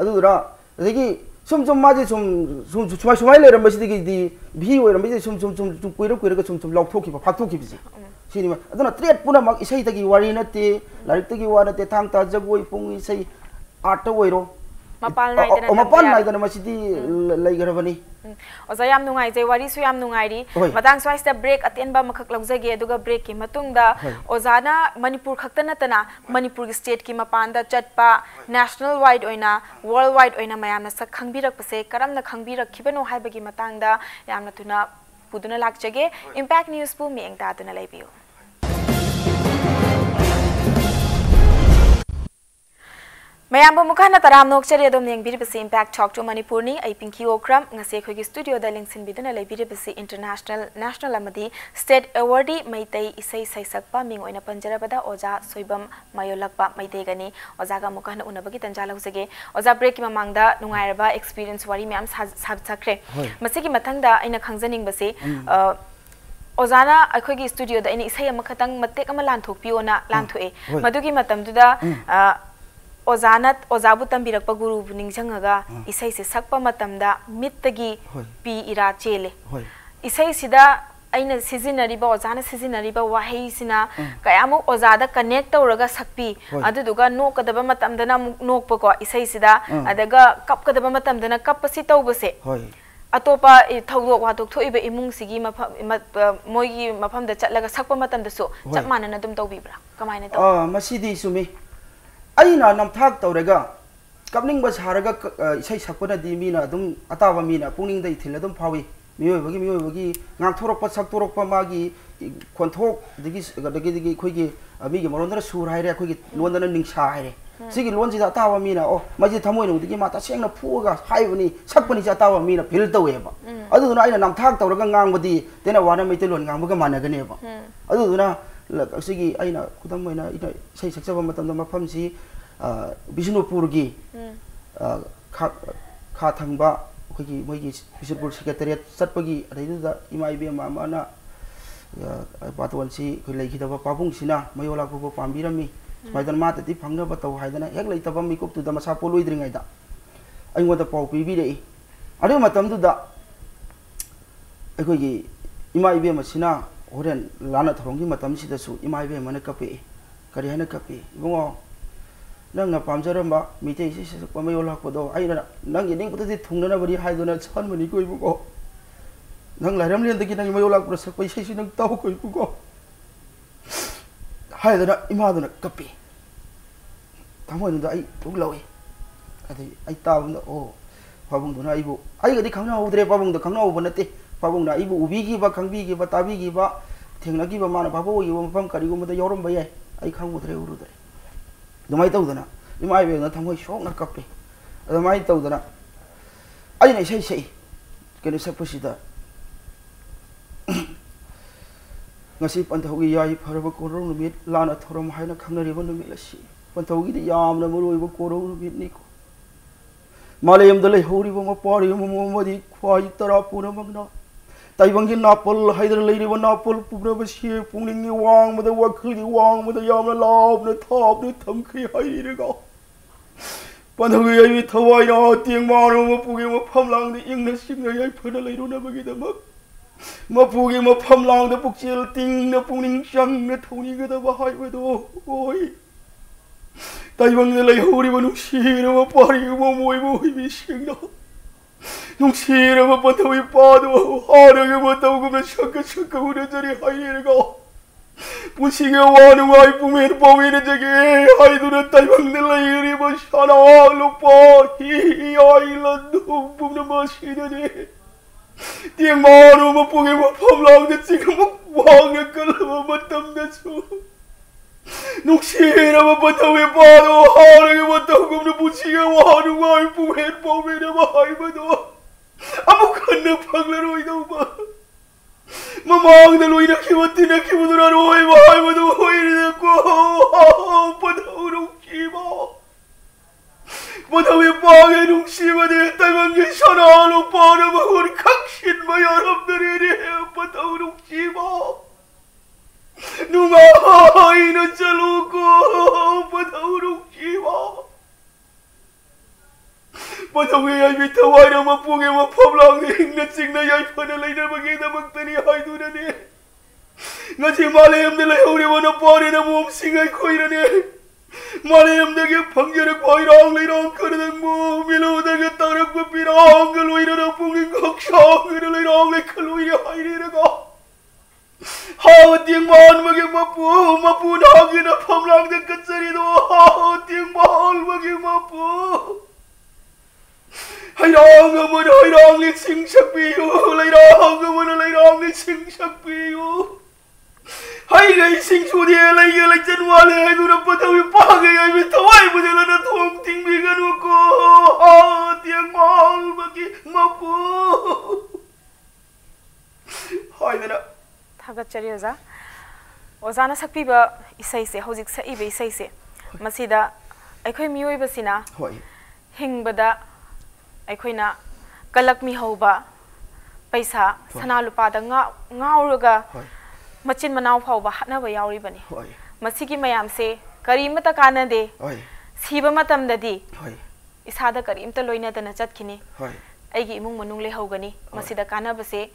अदुरा अदगी सुम माजे सुमाई लेरमबसिदी भी ओइरमबसिदी सुम कुइरक लौथोखिबा फाक्थोखिबसि सिनिमा अदुना ट्रेड पुनमक इसैतगी वारी नते लारिकतगी वा नते थांगता जगोइ पुंग इसै आर्ट ओइरो मपाल नाइदना मसिदी लैगरबनी ओजा याम नुंगाइजे वारीसु याम नुंगाइरी मतांग स्वाइसता ब्रेक अतेनबा मखक लौजगे अदुगा ब्रेक की मतुंगदा ओजाना मणिपुर खक्ता नतना मणिपुर की स्टेट की मपानदा चटपा नेशनल वाइड ओइना वर्ल्ड वाइड ओइना मयामना सक खंगबिरकपसे करमना खंगबिरखिबनो हाइबगी मतांगदा यामना तुना पुदुना लाक्चगे इंपैक्ट न्यूज पु मियंग तादुना लैबियो मैम मुखाना तराम नोक्चरी अदम येंबिरिबसे इंपैक्ट टॉक टू मणिपुरनी आई Pinky Okram ngase khogi studio da lingsin biduna leibiribase international national amadi state awardee maitai isai saisakpa ming oina panjarabada oja soibam mayolakpa maitai gani oja ga mukhana unabagi tanja lausage oja break ki mamangda nungairaba experience wari myam sabchakre masigi mathangda aina khangjaning base ओजाना अखोगी studio दा इन इसै अमखतंग मतेक अमा लानथोकपियोना लानथोए मदुगी मतमदुदा ओजानत ओजाबु तंबिरकपा गुरु निंगजंगगा इसै से सकपा मतमदा मित्तगी P इरा चेले इसै सिदा अइना सिजिनरिबा ओजाना सिजिनरिबा वाहेसिना कयामु ओजादा कनेक्ट तौरगा सकपी अदुदुगा नोकदबा मतमदना नोकपको इसै सिदा अदगा कपकदबा मतमदना कपसि तौबसे अतोपा थौदोक वातोक थोइबा इमुंगसिगी मोइगी मफमदा चटलगा सकपा मतमदसु चप मानना दुम तौबिब्रा कमाइना तौ मसिदी Sumi अइना नमथाक तौरगा kapning ba saraga isai sakpana di mina dum atawa mina pungning dai thil dum phawi mioi bagi ngang thorok pa sak torok pa magi konthok digi khoi gi ami gi moron dara sur haire khoi gi lon dana ningsha haire sigi lon ji atawa mina o maji thamoi nu digi mata sengna phuga haibani sakpani ja atawa mina phil tawe ba adu na aina nam thak tawraga ngang badi tena wana mai te lon ngang ba mana gane ba adu na sigi aina kudam moina ina sai sakchaba matam da mafam si Bishnupur gi kha thangba khoi moi gi Bishnupur secretariat satpagi adai da imai be ma mana patwan si khoi lai khidaba pabung sina mayola ko pambirami maidan ma tati phangna ba taw haidana hek lai tabam mi kop tu da masa poloi dringai da ai ngoda pau pi bi rei adu matam du da khoi gi imai be ma sina horen lana throngi matam si da su imai be mana kape kari hana kape bungo nang na pamjaramba mitei si sakpa mayola ko do ai na nang yeding putati thungna na bari haidona chan mani koi buko nang lairam lian dagi nang mayola ko sakpa si si nang taw koi buko haidona imadona kapi thamoi nu da ai tuk lawi ai taw na o pabung dona ibu ai gadi khangna udre pabung da khangna uba nate pabung na ibu ubi gi ba khangbi gi ba tabi gi ba thengna gi ba mana babu gi ba mapam kari go mata yorom ba ye ai khang udre urudre dumai tawdana imai be na thamoi shok na kape dumai tawdana ai nei sei kene sapasida ngasi panthogi yai pharaba korong numit lana thorom haina khangnari ba numit lasi panthogi di yamna muroi ba korong numit ni ko malayam dalai hori ba ma pari ma madi khwai tara puna magna taibangi napol haidar leiri ba napol pubra ba sie pungning wang mada wakhil wang mada yamna lab na thap na thamkhri haire ga panhogi ai thawai na tiang maro ma pugi ma phamlang de ingna singna ai phana leiru na bagi da ma pugi ma phamlang de pukchil ting na pungning sang na thoni ga da ba hai ba do oi taibangi lai hori ba nu sira ma pari ma moi moi bi singna nungsira ma patawi pado haraga ma tawgo na shaka una jari hairega pusinge wanu ai pumer pawina jage haiduna taibang na lairi ma shana lupa hi ai landu pumna ma shina ne tiang maru ma pungi ma pamlang na chika ma wang na kalama matam na su nungsira ma patawi pado haraga ma tawgo na pusinge wanu ai pumer pawina ma haibado amukan paglaroi daw ba mamang na loy na kiwati na kiwudura roy bahay mo do hoy na ko padawrong kiba padawi pagay nung siba de taymang gisaralo para mahur kaksin mayarap na rin padawrong kiba numahay na chaluko padawrong kiba padawi ay bitaway na mapungi mapamlang ning na sing na yay panalay na magina magtani ay doon na ni nga si malayam na layaw mo na pari na mo singay ko'y na ni malayam na kaya pangyarak pairang layrang karadang mo milaw na kaya tarang mapirang kaloy na punging kaksyang na layrang lay kaloy na ay na ka hawat yung mahal maging mapu na hangin na pamlang na katsarino hawat yung mahal maging mapu hayrang naman hayrang ni sing sakpiyo layrang naman layrang ni sing sakpiyo hay gay sing sudi lay lay janwale ay dura patawi pagay ay bitaway mo nila na tong tingbigan ko tiyang mahal magi mapu hay na thagat chari oza ozana sakpiba isai se hojik sa ibe isai se masida aikhoi mioi basina hoy hingbada aikhoi kalak mi hoba paisa sana lupa da ngauraga machin manaw phauba hatnaba yauri bani masigi mayam se karimata kana de siba matam dadi isada karimta loina dana chatkhini aigi imung manung le hogani masida kana base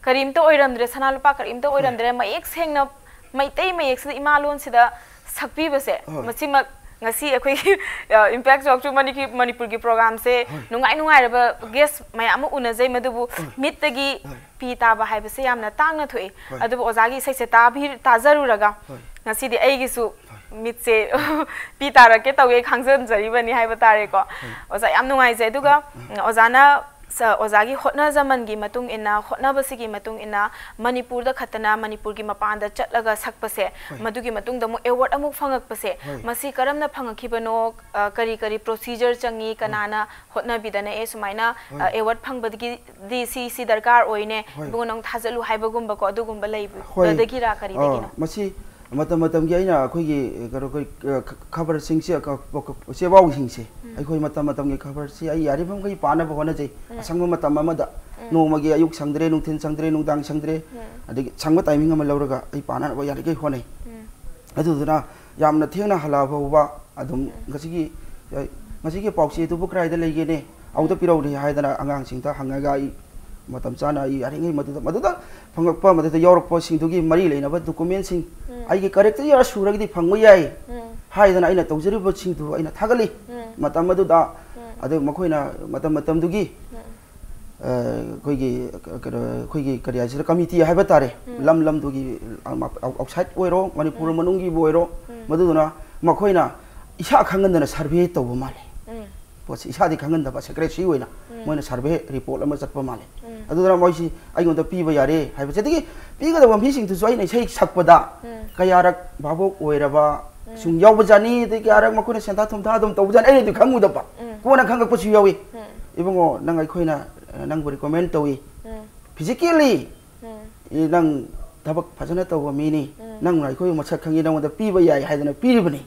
karimta oiramdre sana lupa karimta oiramdre mayek sengna maitei mayek sida imalon sida sakpi base masima ngasi akhoi impact jok chu manipur gi program se nungai raba guest mayam unajai madubu mit tagi pi ta ba hai base yamna tangna thoi adubu oza gi sai se ta bi ta zaru raga ngasi di ai gi su mit se pi ta ra ke tawe khangjan jari bani hai ba tare ko oza yam nungai je duga ozana ओजागी होटना जमन की मतुंग इना होटना बसी की मतुंग इना मणिपुर दा खतना मणिपुर की मपान दा चटलगा सकपसे मधु की मतुंग दमु एवार्ड अमुक फंगकपसे मसी करमना फंगखिबनो करी करी प्रोसीजर चंगी कनाना होटना बिदने ए सुमाइना एवार्ड फंगबदगी दी सी दरकार ओइने बुनोंग थाजलु हाइबगुंबा को अदुगुंबा लैबु ददगिरा करी देगिनो मसी मतम की अना अखोगी खबर सिंगसे सेवाउ सिंगसे अखोई मतम की खबर से आई यारिबम कई पानब होनजे असंग मतम अमदा नोमगी अयुक संद्रे नुथिन संद्रे नुदांग संद्रे अदगी संग टाइमिंग अम लौरगा आई पानब यारिगे होने अदुदना यामना थेंगना हलाबवा अदुम गसिगी पाउसे तुबु क्राइदा लेगेने औदा पिरौदे हायदना अंगांग सिंगता हंगागा आई मतम चाना आई यारिगे मदुदा फंगकपा मदुदा यौरकपा सिंगदुगी मरी लेनबा डॉक्यूमेंट सिंग आई करेक्टर यार सुरगदी फंगो याई हायदना आइना तौजरिबो सिंगदु आइना थागली मतम मदुदा अदे मखोइना मतम दुगी कोई करियाजर कमिटी हाइबा तारे लम दुगी आउटसाइड ओइरो मणिपुर मनुंगी बोइरो मदुना मखोइना इसा खंगनदना सर्वे तौबो माले पोस इसादी खंगनदबा सेक्रेटरी ओइना मोइना सर्वे रिपोर्ट अमा चटपा माले अदुदना मोइसी आइगोंदा पीबा यारे हाइबा सेदिगी पीगदबा मिसिंग तुसु आइना सै सकपदा कयारक बाबोक ओइरबा सुं यावबा जानी दे कयारक मखोइना सेंता थुमथा दम तौबजान ए दु खंगुदबा कोना खंगकपसु यावी इबंगो नंग आइखोइना नंग रिकमेंड तौई फिजिकली नंग थबक फजना तौबा मीनी नंग आइखोइ मछक खंगी नंगदा पीबा याय हाइदना पीरिबनी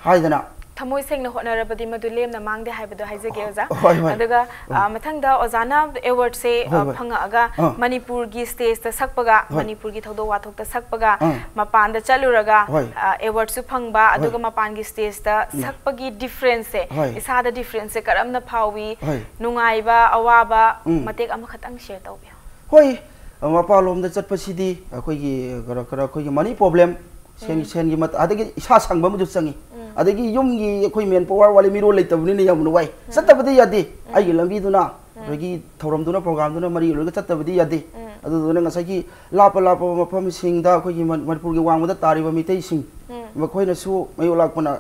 हाइदना थमोय सेंगना होनरबदी मदु लेमना मांगदे हाइबदो हाइजगे ओजा अदुगा मथंगदा ओजाना अवार्ड से फंगागा मणिपुर की स्टेज ता सकपगा मणिपुर की थौदो वाथोक ता सकपगा मपान दा चलुरगा अवार्ड सु फंगबा अदुगा मपान की स्टेज ता सकपगी डिफरेंस से इसादा डिफरेंस से करमना फावी नुंगाइबा अवाबा मतेक अमा खतंग शेयर तौबियो होय मपालोम दा चटपसिदी अखोयगी अखोयगी मनी प्रॉब्लम सेन मत आदगी इसा संगबा मुजु चंगी अदगी युमगी अखोय मेन पावर वाले मिरो लेतबनी याम नुवाई चतबदी यादी आई लंबीदुना रगी थौरमदुना प्रोग्रामदुना मरी लगा चतबदी यादी अदुदुना ngसागी लाप मफम सिंगदा अखोयगी मणिपुर की वांगदा तारिबा मितै सिंग मखोयना सु मयो लाकपना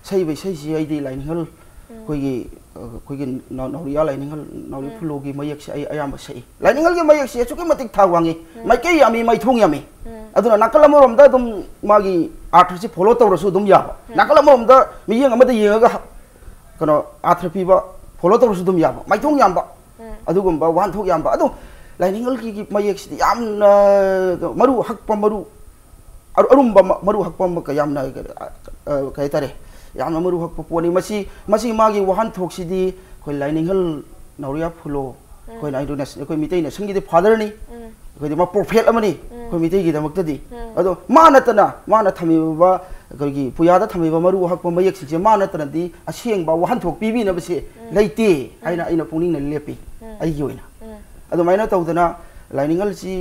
सैबै सैसि आइदी लाइनहल अखोयगी नौरिया लाइनहल नौरि फुलोगी मयक से आयाम सै लाइनहल के मयक से चुके मतिक थावांगी माइके यामी माइथोंग यामी अदुना नाकल अमरोमदा दुम मागी आर्थ से फॉलो तौरसु दुम याबा नाकल अमरोमदा मियंग अमदा येंगा कनो आर्थ पीबा फॉलो तौरसु दुम याबा माइथोंग यामबा अदुगुंबा वानथोक यामबा अदु लाइनिंगल की मयक सिदी यामना मरु हकपा मरु अरुंबा मरु हकपा का यामना कय तारे यामना मरु हकपा पोनी मसी मागी वाहनथोक सिदी कोई लाइनिंगल नौरिया फुलो कोई नाइदुना कोई मितैना संगीदे फादर नि कोई मा प्रोफेट अमनी कोई मितै की दमक्तदी अदो मानतना माना थमिबा कोई पुयादा थमिबा मरु हकपा मयक सिजे मानतनदी असेंगबा वाहनथोक पीबीनबसे लेते आइना पुनिंगना लेपी आई योइना अदो माइना तौदना लाइनिंगल सी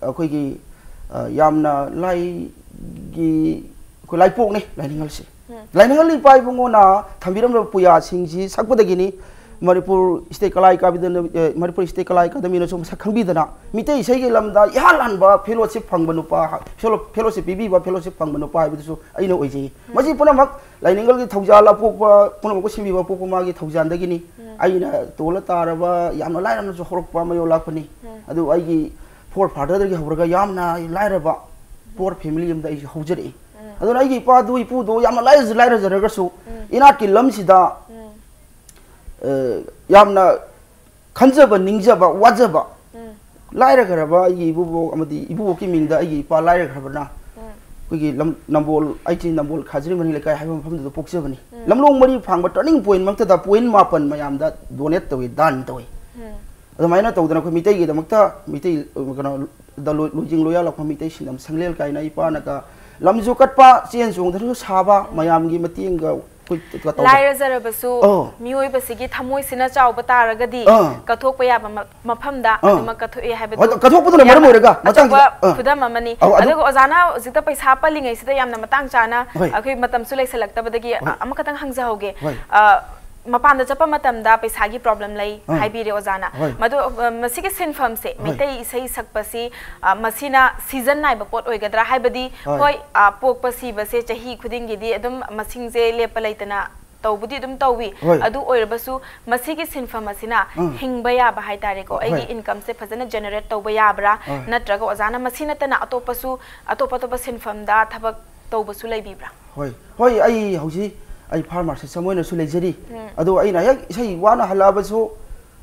अखोयगी यामना लाइगी को लाइपोकने लाइनिंगल से लाइनिंगल पाइबंगोना थमिरम पुया सिंगजी सकपदगिनी मणिपुर स्टेट कला अकादमी मणिपुर स्टेट कला अकादमी न सम खंबीदना मितै सैगे लमदा यालानबा फेलोशिप फंगबा नुपा फेलोशिप पीबीबा फेलोशिप फंगबा नुपा हाइबदुसु अइना ओइजै मजी पुनमक लाइनिंगल की थौजाला पोकबा पुनमक सिबिबा पोकबा मागी थौजानदगिनी अइना तोला तारबा यामना लाइरमना जो हरकपा मयो लाखपनी अदु आइगी फोर फादरदगी हवरगा यामना लाइरबा पोर फैमिली अमदा आइ हौजरे अदु आइगी पादु इपुदो यामना लाइरजरगसु इनाटकी लमसिदा यामना खंजबा निंजबा वाजबा लाइरगरबा इबुबो अमदी इबुबो की मिंगदा आइगी पा लाइरगरबना कोई नंबोल आइची नंबोल खाजरी मनी लेकाय हाइबा मफमदो पोक्सेबनी लमलोंग मरी फांगबा टर्निंग पॉइंट मक्तदा पॉइंट मापन मयामदा डोनेट तवे दान तवे अदमाइना तौदना को मितै गी दमक्ता मितै कनो द लोजिंग लोया लखम मितै सिनम संगलेल काइना इपानका लमजु कटपा चेन जोंदरु साबा मयामगी मतिंगा लाइरजरबसु मियोइबसिगी थमोइसिना चाउब तारगदी कथोकप याब मफमदा अदुमा कथोए हाइबदु कथोकपदुना मरम ओइरगा मतंग खुदम अमनी अदुगो ओजाना जिता पैसा पलिङै सिदा यामना मतंग चाना अखै मतमसु लैसलक्तबदगी अमखतंग हंगजाहोगे मपान चप मतमदा पैसागी प्रॉब्लम लै हाइबिरे ओजाना मदु मसिगे सिनफम से मितै इसै सकपसी मसिना सीजन नाइब पोट ओइगद्रा हाइबदी होय पोकपसी बसे चही खुदिंगिदी अदुम मसिंगजे लेप लैतना तौबुदी अदुम तौवी अदु ओइरबसु मसिगे सिनफम असिना हिंगबा याबा हाइतारेको एगी इनकम से फजना जनरेट तौबा याबरा नत्रगा ओजाना मसिनतना अतोपसु अतोपतोप सिनफमदा थबक तौबसु लैबिब्रा होय होय आई हौजी आई फार्मसी समोइनसु लेजरी अदो अइना हेक इसै वाना हलाबसु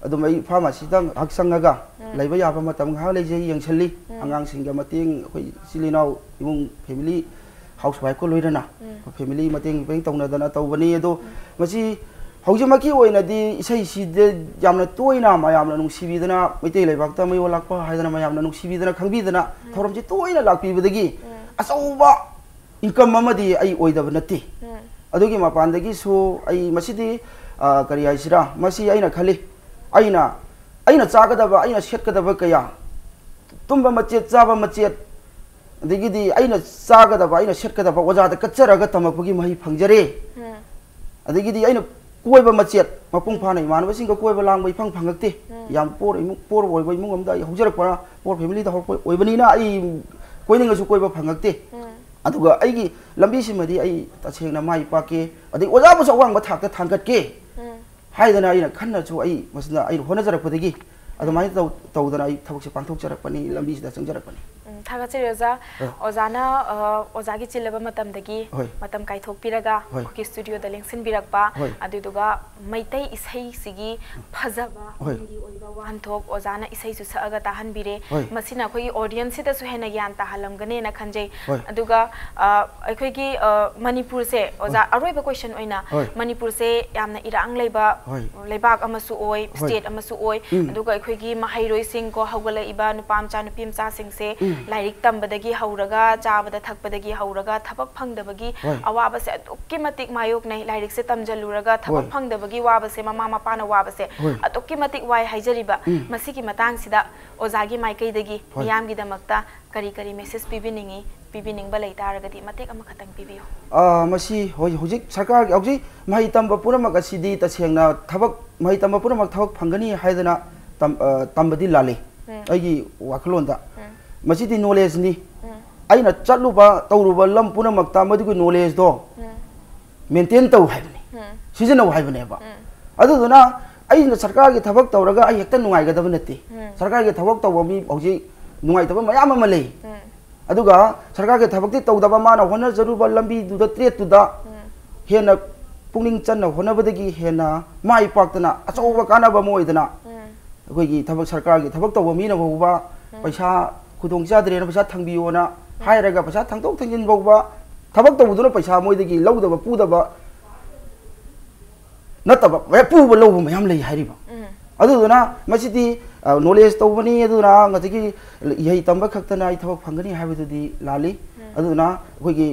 अदुम आई फार्मसी दंग हक्संगगा लैबा याबा मतम हा लेजे यंगसली अंगांसिंगा मतेंग अखोइ सिलिनाव इमुंग फैमिली हाउस वाइफ को लोइरना फैमिली मतेंग पेंग तौनदना तौबनी अदो मसी हौजमकी ओइनदी इसै सिदे यामना तोइना मायामना नुंसिबिदना मैतै लैबाक्ता मयो लाकपा हाइदना मायामना नुंसिबिदना खंबिदना थोरमजी तोइना लाकपिबदगी अचौबा इनकम अमदी आई ओइदब नत्ती अदुगी मपानदगी सो आई मसिदी करी हाइसिरा मसी आइना खली आइना चागदबा आइना सेटकदबा कया तुम्बा मचेत चाबा मचेत अदगिदी आइना चागदबा आइना सेटकदबा ओजादा कच्चरगा तमकपगी मही फंगजरे अदगिदी आइना कोइबा मचेत मपुंग फाना इमानबसिंग कोइबा लांग इफंग फंगक्ते याम पोर ओइबा इमुंग अमदा हौजरकपा पोर फैमिली दा हौप ओइबनीना आई कोइनिंगसु कोइबा फंगक्ते अदुगा अइगी लंबी सिमदी अइ तसेंगना माइ पाके अदि ओजाबसु अवांग थाकता थांगतके हाइदना आइना खन्नासु अइ मसना अइ होनजरकपदगी अदुमाइ तौदना अइ थबकसे पांथोकजरकपनी लंबी सिदा चंगजरकपनी थागचे रोजा ओजाना ओजागी चिलबा मतमदगी मतम काइथोकपिरगा की स्टूडियो द लेंसिन बिरकपा अदुदुगा मैतै इसै सिगी फजबा हिंदी ओइबा वाहनथोक ओजाना इसै सु सअगा ताहन बिरे मसिना खोई ऑडियंस सिदा सु हेना यान ताहलमगने ना खंजै अदुगा अखोइगी मणिपुर से ओजा अरोइबा क्वेश्चन ओइना मणिपुर से यामना इरांग लेबा लेबाक अमसु ओइ स्टेट अमसु ओइ अदुगा अखोइगी महैरोइ सिंग को हौगला इबा नुपामचा नुपिमचा सिंग से लाइरिक तंबदगी हौरगा चाबदा थकपदगी हौरगा थबक फंगदबगी अवाबसे अतुक्की मतिक मायोक नै लाइरिक से तमजलुरगा थबक फंगदबगी वाबसे ममा मपाना वाबसे अतुक्की मतिक वाय हाइजरिबा मसिकी मतंग सिदा ओजागी माइकैदगी मियामगी दमक्ता करी करी मेसेज पिबिनिंगी पिबिनिंगबा लैतारगदी मतिक अमा खतंग पिबियो मसी होजिक सरकार होजि माइ तंबा पुरमक असिदी तसेंगना थबक माइ तंबा पुरमक थबक फंगनी हाइदना तंबदी लाले अइगी वाखलोंदा मसीदी नॉलेज नी आइना चलुबा तौरुबा लम पुनमक्ता मदुगु नॉलेज दो मेंटेन तौ हाइबनी सिजन हाइबनेबा अदुदुना आइना सरकार के थबक तौरगा आइ हेक्ता नुंगाइगदब नत्ती सरकार के थबक तौबा मी हौजि नुंगाइतबा मयाम अमा लई अदुगा सरकार के थबकती तौदबा माना होना जरूबा लंबी दुदा ट्रेट तुदा हेना पुंगनिंग चन्ना होनबदगी हेना माइ पाक्तना अचौबा कानाबा मोइदना अखोइगी थबक सरकार के थबक तौबा मीना बौबा पैसा खुदोंग चादरेना पैसा थंबियोना हायरगा पैसा थंतोक थंजिन बौबा थबक तौबुदुना पैसा मोइदगी लौदबा पुदबा नतबा वे पुबा लौबा मयाम लई हारिबा अदुदुना मसिदी नॉलेज तौबनी अदुना ngati यही तंबा खक्तना आई थबक फंगनी हाबिदुदी लाली अदुना अखोइगी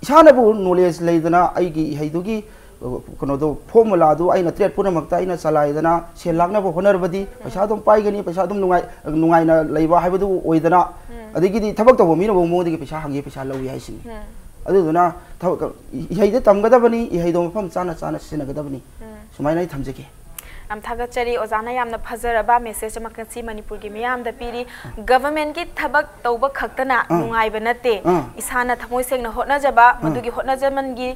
इसानबु नॉलेज लेदना आइगी हैदुगी कनोदो फॉर्मुला दो आइना ट्रेड पुनमक्ता आइना चलाइदना से लाखनाबो होनरबदी पैसा दम पाइगनी पैसा दम नुंगाइना लैबा हाबिदु ओइदना अदिगिदी थबक तबो मीना बो मोदिगी पैसा हंगे पैसा लौइ हाइसिनी अदुदुना थबक यहीदे तमगदबनी यहीदो मफम चाना चाना सिनगदबनी सुमाइना थमजके am thagachari ozana yamna phazaraba message amakasi manipur gi miyam da piri government gi thabak tawba khaktana nungai ba nate isana thamoi sengna hotna jaba madugi hotna jaman gi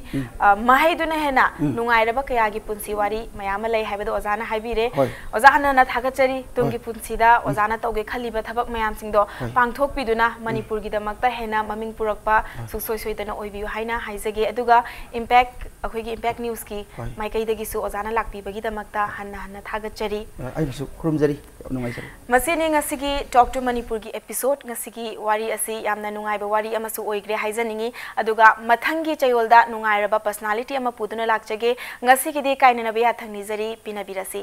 mahaiduna hena nungai raba kaya gi punsi wari mayam lai haibado ozana haibire ozana na thagachari tungi punsi da ozana tawge khaliba thabak mayam singdo pangthok piduna manipur gi damakta hena maming purakpa suksoi soidana oibiu haina haizage aduga impact akhoi gi impact news ki maikai dagi su ozana lakpi bagi damakta hanna hanna thagachari ainasu khurumjari nungaisari masini ngasigi talk to manipur gi episode ngasigi wari asi yamna nungai ba wari amasu oigre haijaningi aduga mathangi chayolda nungai raba personality ama puduna lakchage ngasigi di kainana be athangni jari pinabirasi